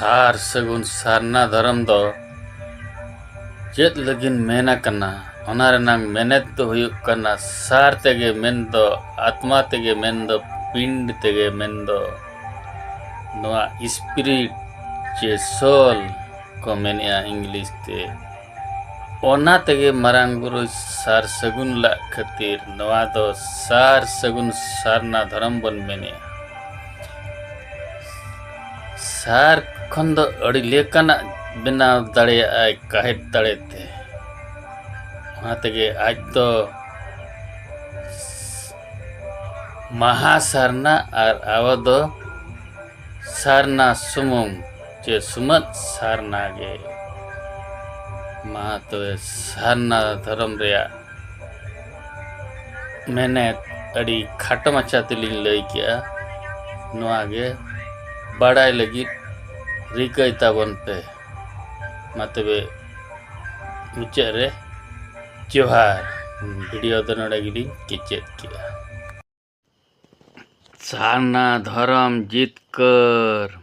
सार सगुन सारना धर्म दो चेत लगिन मेना कना ओना रेनांग मेनेत दो हुयुग कना सार तेगे मेन दो आत्मा तेगे मेन दो पिंड तेगे मेन दो नोआ स्पिरिट चे सोल को मेनिया इंग्लिश ते ओना तेगे मरांग बुरु सार सगुन ला खातिर नोआ दो सार सगुन सारना धर्म बन मेनिया सार खन दो अड़ी लेकाना बनाव दाड़ेयाय काहेत दाड़ेते ओना तेगे आज दो महा सारना और आवा दो सारना सुमुंग चे सुमत सारना गे महा तो सारना धर्म रेया मैंने अड़ी खाटो मचा तिलिंग लई किया नोआ गे बाड़ाय लगी रिकाय ताबन पे मतबे मुचे रे जोहार वीडियो तो नोड़ा गिली किचेत किया सारना धर्म जीत कर